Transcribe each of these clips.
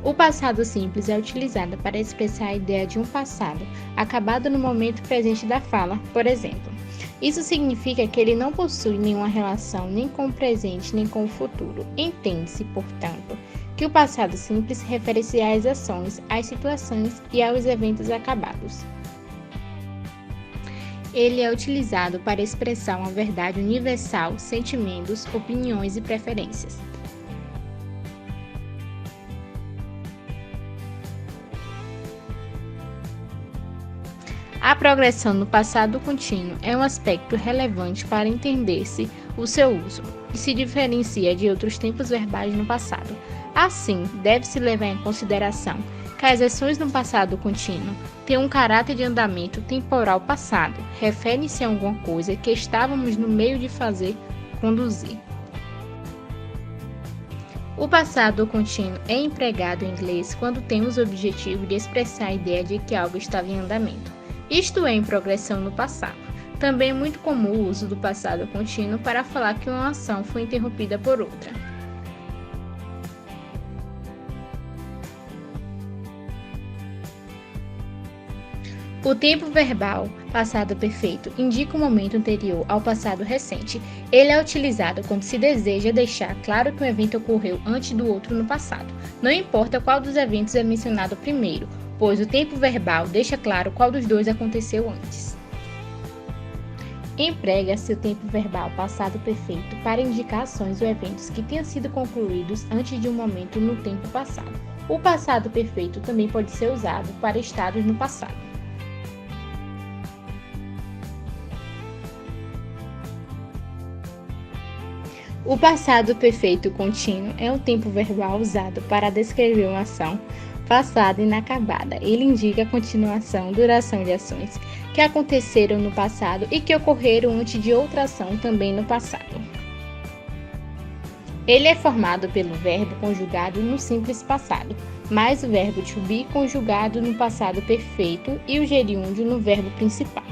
O passado simples é utilizado para expressar a ideia de um passado, acabado no momento presente da fala, por exemplo. Isso significa que ele não possui nenhuma relação nem com o presente nem com o futuro. Entende-se, portanto, que o passado simples refere-se às ações, às situações e aos eventos acabados. Ele é utilizado para expressar uma verdade universal, sentimentos, opiniões e preferências. A progressão no passado contínuo é um aspecto relevante para entender-se o seu uso e se diferencia de outros tempos verbais no passado. Assim, deve-se levar em consideração que as ações no passado contínuo têm um caráter de andamento temporal passado, referem-se a alguma coisa que estávamos no meio de fazer, conduzir. O passado contínuo é empregado em inglês quando temos o objetivo de expressar a ideia de que algo estava em andamento, isto é, em progressão no passado. Também é muito comum o uso do passado contínuo para falar que uma ação foi interrompida por outra. O tempo verbal, passado perfeito, indica o momento anterior ao passado recente. Ele é utilizado quando se deseja deixar claro que um evento ocorreu antes do outro no passado. Não importa qual dos eventos é mencionado primeiro, pois o tempo verbal deixa claro qual dos dois aconteceu antes. Emprega-se o tempo verbal passado perfeito para indicar ações ou eventos que tenham sido concluídos antes de um momento no tempo passado. O passado perfeito também pode ser usado para estados no passado. O passado perfeito contínuo é um tempo verbal usado para descrever uma ação passada e inacabada. Ele indica a continuação, duração de ações que aconteceram no passado e que ocorreram antes de outra ação também no passado. Ele é formado pelo verbo conjugado no simples passado, mais o verbo to be conjugado no passado perfeito e o gerúndio no verbo principal.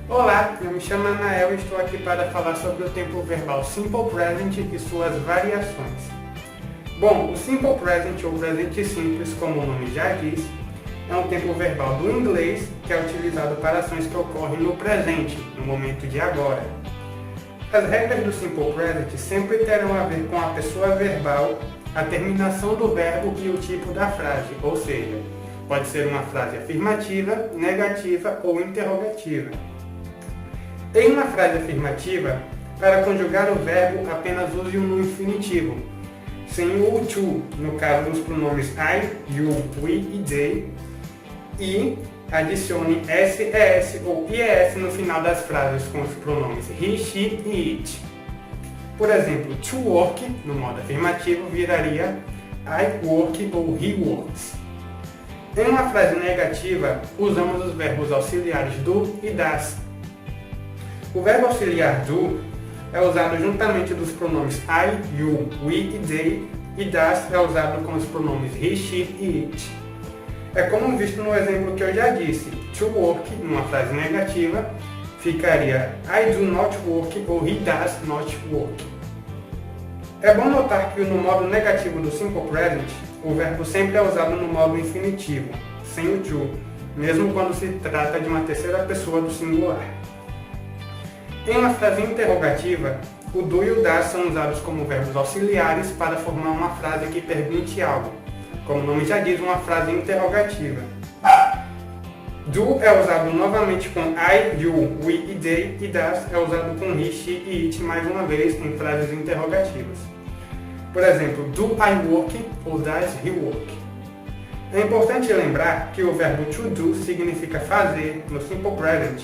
Olá, eu me chamo Anael e estou aqui para falar sobre o tempo verbal Simple Present e suas variações. Bom, o Simple Present ou presente simples, como o nome já diz, é um tempo verbal do inglês que é utilizado para ações que ocorrem no presente, no momento de agora. As regras do Simple Present sempre terão a ver com a pessoa verbal, a terminação do verbo e o tipo da frase, ou seja, pode ser uma frase afirmativa, negativa ou interrogativa. Em uma frase afirmativa, para conjugar o verbo, apenas use-o no infinitivo, sem o to, no caso dos pronomes I, you, we e they, e adicione s, es ou ies no final das frases com os pronomes he, she e it. Por exemplo, to work, no modo afirmativo, viraria I work ou he works. Em uma frase negativa, usamos os verbos auxiliares do e das. O verbo auxiliar do é usado juntamente dos pronomes I, you, we e they, e das é usado com os pronomes he, she e it. É como visto no exemplo que eu já disse, to work, numa frase negativa, ficaria I do not work ou he does not work. É bom notar que no modo negativo do Simple Present, o verbo sempre é usado no modo infinitivo, sem o to, mesmo quando se trata de uma terceira pessoa do singular. Em uma frase interrogativa, o do e o das são usados como verbos auxiliares para formar uma frase que pergunte algo. Como o nome já diz, uma frase interrogativa. Do é usado novamente com I, you, we e they, e das é usado com he, she e it mais uma vez em frases interrogativas. Por exemplo, do I work ou does he work? É importante lembrar que o verbo to do significa fazer no Simple Present.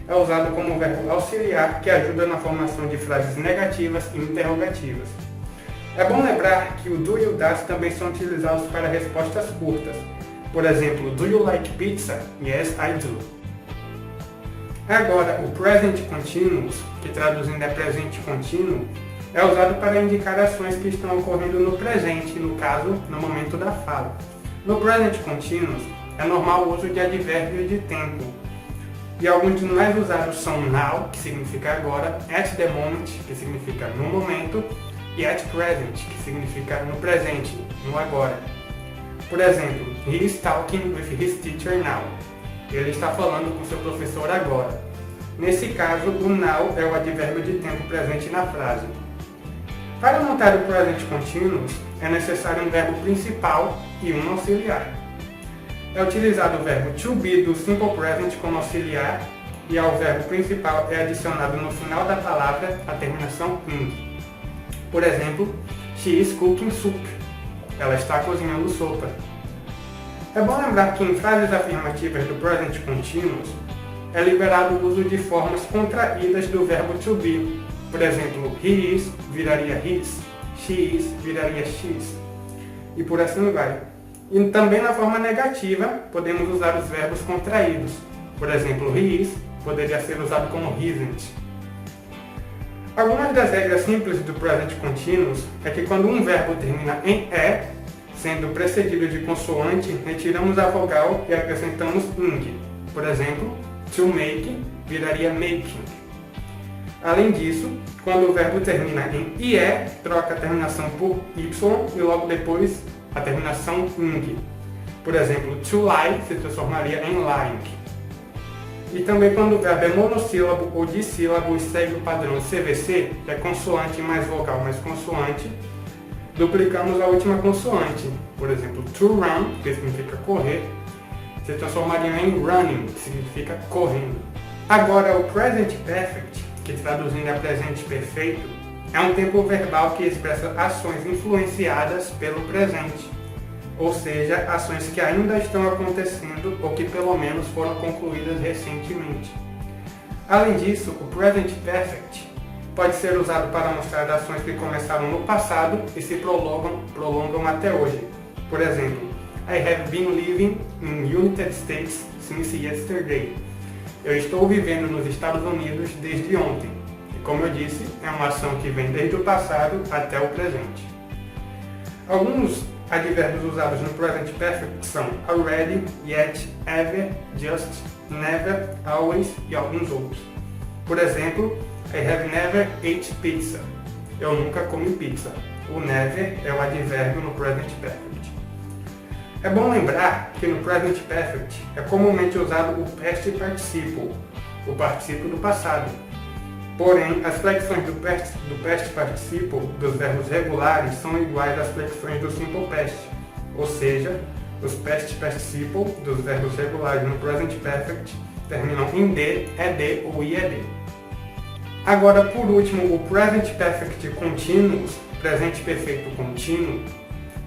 É usado como verbo auxiliar que ajuda na formação de frases negativas e interrogativas. É bom lembrar que o do e o das também são utilizados para respostas curtas. Por exemplo, do you like pizza? Yes, I do. Agora, o present continuous, que traduzindo é presente contínuo, é usado para indicar ações que estão ocorrendo no presente, no caso, no momento da fala. No present continuous, é normal o uso de advérbios de tempo. E alguns dos mais usados são now, que significa agora, at the moment, que significa no momento, e at present, que significa no presente, no agora. Por exemplo, he is talking with his teacher now. Ele está falando com seu professor agora. Nesse caso, o now é o advérbio de tempo presente na frase. Para montar o present continuous, é necessário um verbo principal e um auxiliar. É utilizado o verbo to be do simple present como auxiliar e ao verbo principal é adicionado no final da palavra a terminação ing. Por exemplo, she is cooking soup. Ela está cozinhando sopa. É bom lembrar que em frases afirmativas do present continuous é liberado o uso de formas contraídas do verbo to be. Por exemplo, he is viraria his, she is viraria she's, e por assim vai. E também na forma negativa, podemos usar os verbos contraídos. Por exemplo, he is poderia ser usado como isn't. Algumas das regras simples do present continuous é que quando um verbo termina em "e", sendo precedido de consoante, retiramos a vogal e acrescentamos ing. Por exemplo, to make viraria making. Além disso, quando o verbo termina em "ie", troca a terminação por "y" e logo depois a terminação "ing". Por exemplo, to lie se transformaria em lying. E também quando o verbo é monossílabo ou dissílabo e segue o padrão CVC, que é consoante mais vogal mais consoante, duplicamos a última consoante. Por exemplo, to run, que significa correr, se transformaria em running, que significa correndo. Agora, o present perfect, que traduzindo é presente perfeito, é um tempo verbal que expressa ações influenciadas pelo presente, ou seja, ações que ainda estão acontecendo ou que pelo menos foram concluídas recentemente. Além disso, o present perfect pode ser usado para mostrar ações que começaram no passado e se prolongam até hoje. Por exemplo, I have been living in United States since yesterday. Eu estou vivendo nos Estados Unidos desde ontem. E como eu disse, é uma ação que vem desde o passado até o presente. Alguns advérbios usados no present perfect são already, yet, ever, just, never, always e alguns outros. Por exemplo, I have never ate pizza. Eu nunca comi pizza. O never é o advérbio no present perfect. É bom lembrar que no present perfect é comumente usado o past participle, o particípio do passado. Porém, as flexões do past participle dos verbos regulares são iguais às flexões do simple past, ou seja, os past participle dos verbos regulares no present perfect terminam em d, ed ou ied. Agora, por último, o present perfect continuous, presente perfeito contínuo,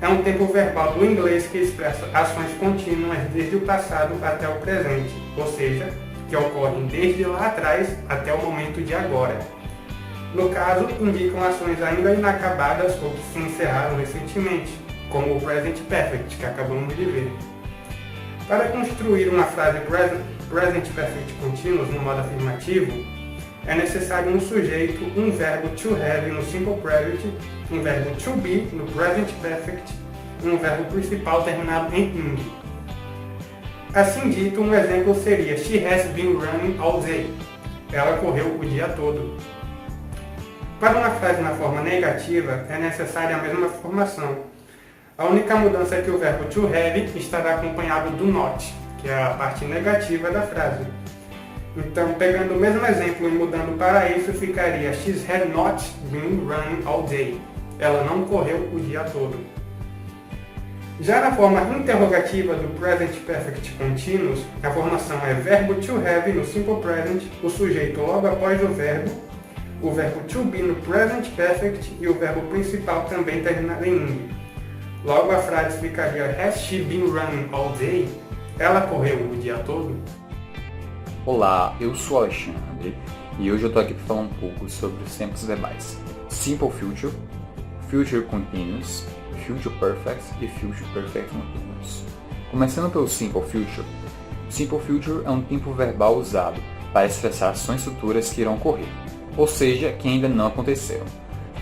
é um tempo verbal do inglês que expressa ações contínuas desde o passado até o presente, ou seja, que ocorrem desde lá atrás até o momento de agora. No caso, indicam ações ainda inacabadas ou que se encerraram recentemente, como o present perfect, que acabamos de ver. Para construir uma frase present perfect continuous no modo afirmativo, é necessário um sujeito, um verbo to have no simple present, um verbo to be no present perfect e um verbo principal terminado em ing. Assim dito, um exemplo seria She has been running all day. Ela correu o dia todo. Para uma frase na forma negativa, é necessária a mesma formação. A única mudança é que o verbo to have estará acompanhado do not, que é a parte negativa da frase. Então, pegando o mesmo exemplo e mudando para isso, ficaria She had not been running all day. Ela não correu o dia todo. Já na forma interrogativa do present perfect continuous, a formação é verbo to have no simple present, o sujeito logo após o verbo to be no present perfect e o verbo principal também terminado em ing. Logo a frase ficaria Has she been running all day? Ela correu o dia todo? Olá, eu sou o Alexandre e hoje eu tô aqui para falar um pouco sobre os tempos verbais Simple Future, Future Continuous, Future Perfect e Future Perfect Continuous. Começando pelo Simple Future. Simple Future é um tempo verbal usado para expressar ações futuras que irão ocorrer, ou seja, que ainda não aconteceram.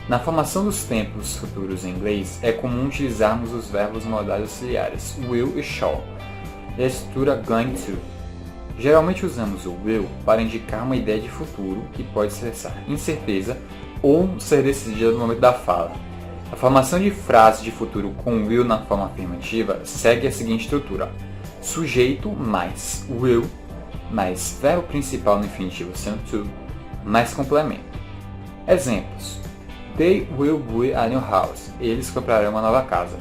Na formação dos tempos futuros em inglês, é comum utilizarmos os verbos modais auxiliares will e shall, e a estrutura going to. Geralmente usamos o will para indicar uma ideia de futuro que pode expressar incerteza ou ser decidida no momento da fala. A formação de frases de futuro com will na forma afirmativa segue a seguinte estrutura: sujeito mais will mais verbo principal no infinitivo sendo to mais complemento. Exemplos: They will buy a new house. Eles comprarão uma nova casa.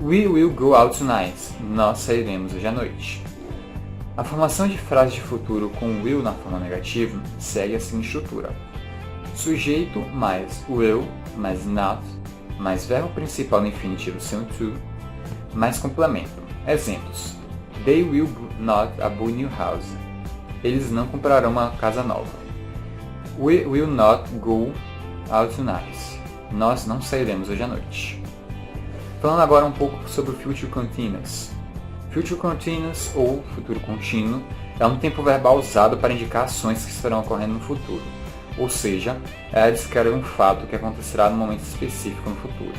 We will go out tonight. Nós sairemos hoje à noite. A formação de frases de futuro com will na forma negativa segue a seguinte estrutura: sujeito mais will mais not mais verbo principal no infinitivo sendo to mais complemento. Exemplos: They will not buy a new house. Eles não comprarão uma casa nova. We will not go out tonight. Nós não sairemos hoje à noite. Falando agora um pouco sobre o Future Continuous. Future Continuous, ou futuro contínuo, é um tempo verbal usado para indicar ações que estarão ocorrendo no futuro. Ou seja, é descrever um fato que acontecerá num momento específico no futuro.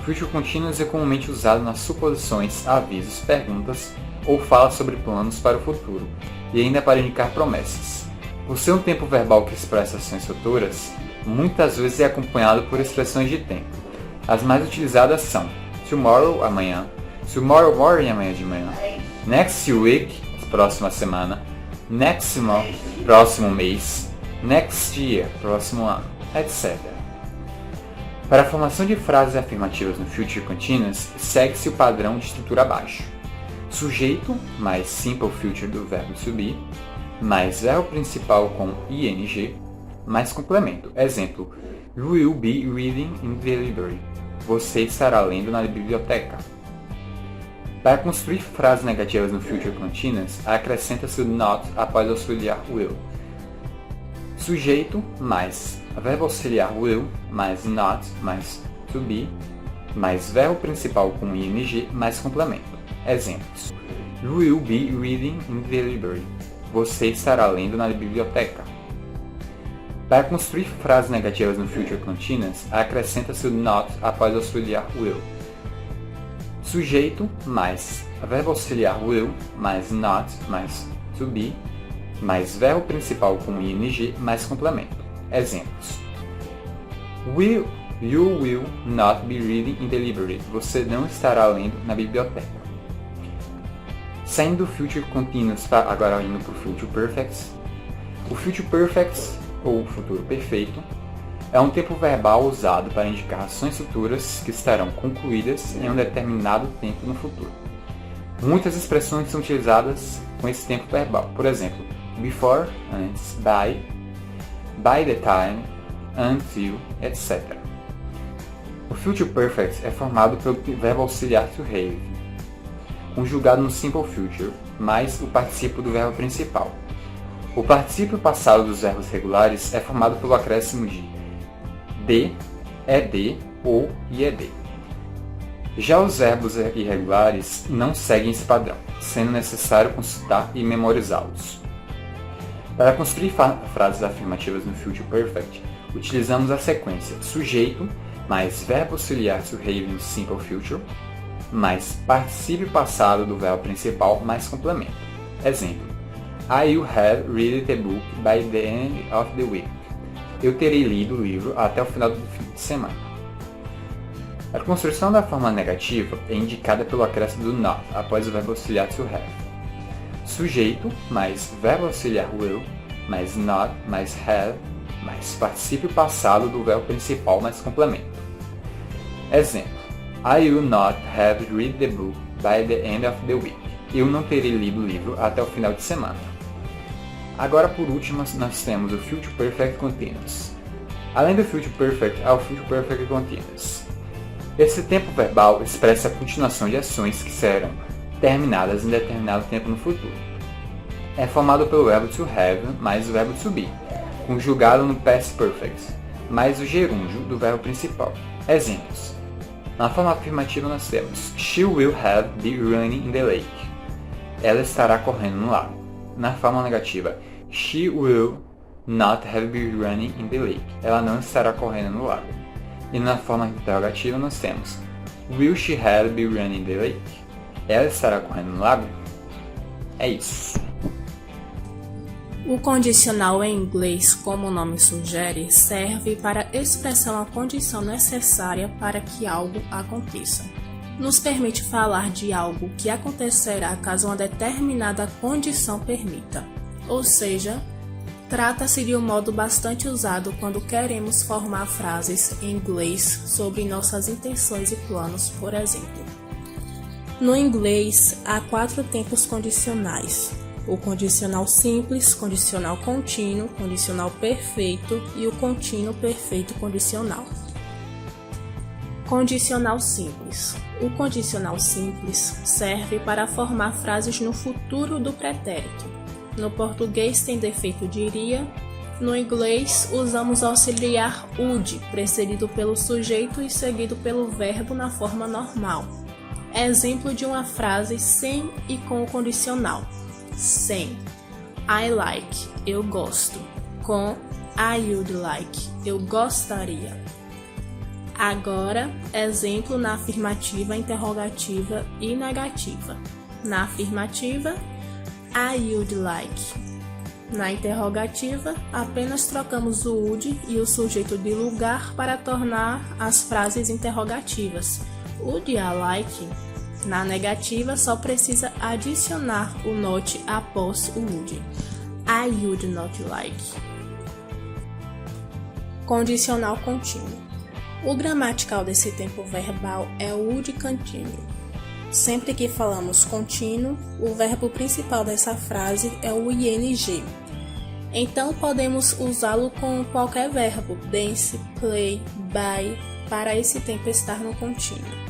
Future Continuous é comumente usado nas suposições, avisos, perguntas ou fala sobre planos para o futuro, e ainda para indicar promessas. Por ser um tempo verbal que expressa ações futuras, muitas vezes é acompanhado por expressões de tempo. As mais utilizadas são tomorrow, amanhã, tomorrow morning, amanhã de manhã, next week, próxima semana, next month, próximo mês, next year, próximo ano, etc. Para a formação de frases afirmativas no Future Continuous, segue-se o padrão de estrutura abaixo: sujeito mais simple future do verbo to be, mais verbo principal com ing, mais complemento. Exemplo: You will be reading in the library. Você estará lendo na biblioteca. Para construir frases negativas no Future Continuous, acrescenta-se o not após o auxiliar will. Sujeito mais verbo auxiliar will mais not mais to be mais verbo principal com ing mais complemento. Exemplos: You will be reading in the library. Você estará lendo na biblioteca. Para construir frases negativas no Future Continuous, acrescenta-se o not após o auxiliar will. Sujeito mais verbo auxiliar will mais not mais to be mais verbo principal com ing mais complemento. Exemplos: You will not be reading in the library. Você não estará lendo na biblioteca. Saindo do Future Continuous, agora indo para o Future Perfect. O Future Perfect, ou futuro perfeito, é um tempo verbal usado para indicar ações futuras que estarão concluídas em um determinado tempo no futuro. Muitas expressões são utilizadas com esse tempo verbal, por exemplo, before, antes, by the time, until, etc. O Future Perfect é formado pelo verbo auxiliar to have, conjugado no Simple Future, mais o particípio do verbo principal. O particípio passado dos verbos regulares é formado pelo acréscimo de ed ou ied. Já os verbos irregulares não seguem esse padrão, sendo necessário consultar e memorizá-los. Para construir frases afirmativas no Future Perfect, utilizamos a sequência sujeito mais verbo auxiliar to have no Simple Future, mais particípio passado do verbo principal mais complemento. Exemplo: I will have read the book by the end of the week. Eu terei lido o livro até o final do fim de semana. A construção da forma negativa é indicada pelo acréscimo do not após o verbo auxiliar to have. Sujeito mais verbo auxiliar will mais not mais have mais particípio passado do verbo principal mais complemento. Exemplo: I will not have read the book by the end of the week. Eu não terei lido o livro até o final de semana. Agora, por último, nós temos o Future Perfect Continuous. Além do Future Perfect, há o Future Perfect Continuous. Esse tempo verbal expressa a continuação de ações que serão terminadas em determinado tempo no futuro. É formado pelo verbo to have mais o verbo to be, conjugado no Past Perfect, mais o gerúndio do verbo principal. Exemplos: na forma afirmativa nós temos She will have be running in the lake. Ela estará correndo no lago. Na forma negativa, She will not have been running in the lake. Ela não estará correndo no lago. E na forma interrogativa nós temos Will she have been running in the lake? Ela estará correndo no lago? É isso. O condicional em inglês, como o nome sugere, serve para expressar uma condição necessária para que algo aconteça. Nos permite falar de algo que acontecerá caso uma determinada condição permita. Ou seja, trata-se de um modo bastante usado quando queremos formar frases em inglês sobre nossas intenções e planos, por exemplo. No inglês, há 4 tempos condicionais: o condicional simples, condicional contínuo, condicional perfeito e o contínuo perfeito condicional. Condicional simples. O condicional simples serve para formar frases no futuro do pretérito. No português tem defeito de iria. No inglês, usamos o auxiliar would, precedido pelo sujeito e seguido pelo verbo na forma normal. Exemplo de uma frase sem e com o condicional: sem, I like, eu gosto, com I would like, eu gostaria. Agora, exemplo na afirmativa, interrogativa e negativa. Na afirmativa, I would like. Na interrogativa, apenas trocamos o would e o sujeito de lugar para tornar as frases interrogativas. Would I like? Na negativa, só precisa adicionar o not após o would. I would not like. Condicional contínuo. O gramatical desse tempo verbal é o would continue. Sempre que falamos contínuo, o verbo principal dessa frase é o ing. Então podemos usá-lo com qualquer verbo, dance, play, buy, para esse tempo estar no contínuo.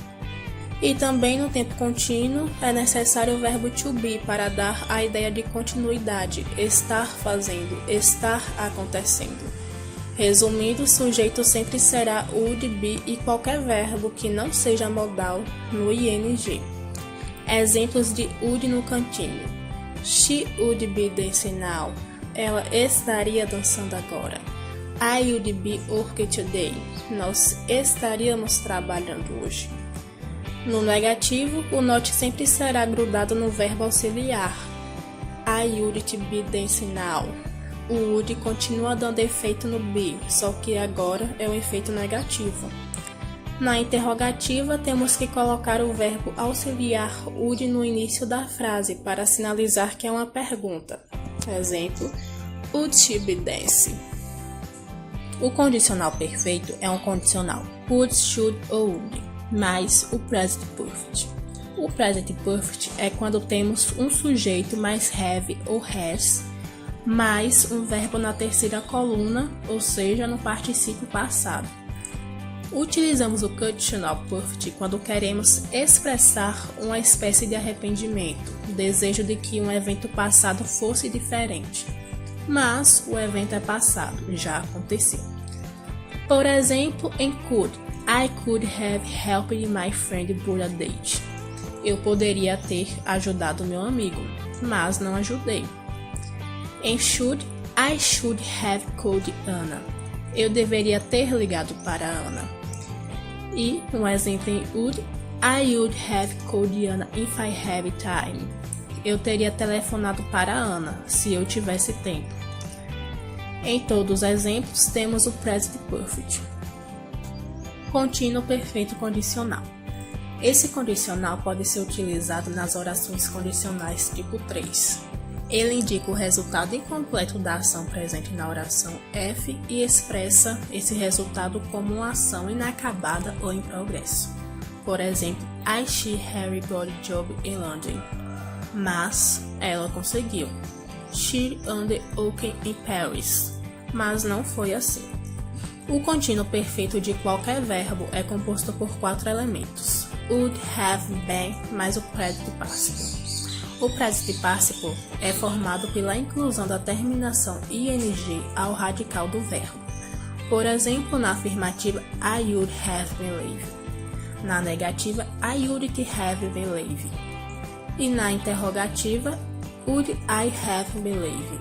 E também no tempo contínuo é necessário o verbo to be para dar a ideia de continuidade, estar fazendo, estar acontecendo. Resumindo, o sujeito sempre será would be e qualquer verbo que não seja modal no ing. Exemplos de would no contínuo: She would be dancing now. Ela estaria dançando agora. I would be working today. Nós estaríamos trabalhando hoje. No negativo, o not sempre será grudado no verbo auxiliar. I would be dancing now. O would continua dando efeito no be, só que agora é um efeito negativo. Na interrogativa, temos que colocar o verbo auxiliar would no início da frase para sinalizar que é uma pergunta. Exemplo: Would she be dancing? O condicional perfeito é um condicional would, should ou would, mais o present perfect. O present perfect é quando temos um sujeito mais have ou has, mais um verbo na terceira coluna, ou seja, no particípio passado. Utilizamos o conditional perfect quando queremos expressar uma espécie de arrependimento, desejo de que um evento passado fosse diferente. Mas o evento é passado, já aconteceu. Por exemplo, em could, I could have helped my friend board a date. Eu poderia ter ajudado meu amigo, mas não ajudei. Em should, I should have called Anna. Eu deveria ter ligado para Ana. E um exemplo em would, I would have called Anna if I have time. Eu teria telefonado para Ana se eu tivesse tempo. Em todos os exemplos temos o present perfect. Contínuo perfeito condicional. Esse condicional pode ser utilizado nas orações condicionais tipo 3. Ele indica o resultado incompleto da ação presente na oração F e expressa esse resultado como uma ação inacabada ou em progresso. Por exemplo, she Harry got a job in London. Mas ela conseguiu. She earned open in Paris. Mas não foi assim. O contínuo perfeito de qualquer verbo é composto por 4 elementos: would, have, been, mais o present participle. O present participle é formado pela inclusão da terminação ing ao radical do verbo. Por exemplo, na afirmativa, I would have believed. Na negativa, I wouldn't have believed. E na interrogativa, would I have believed.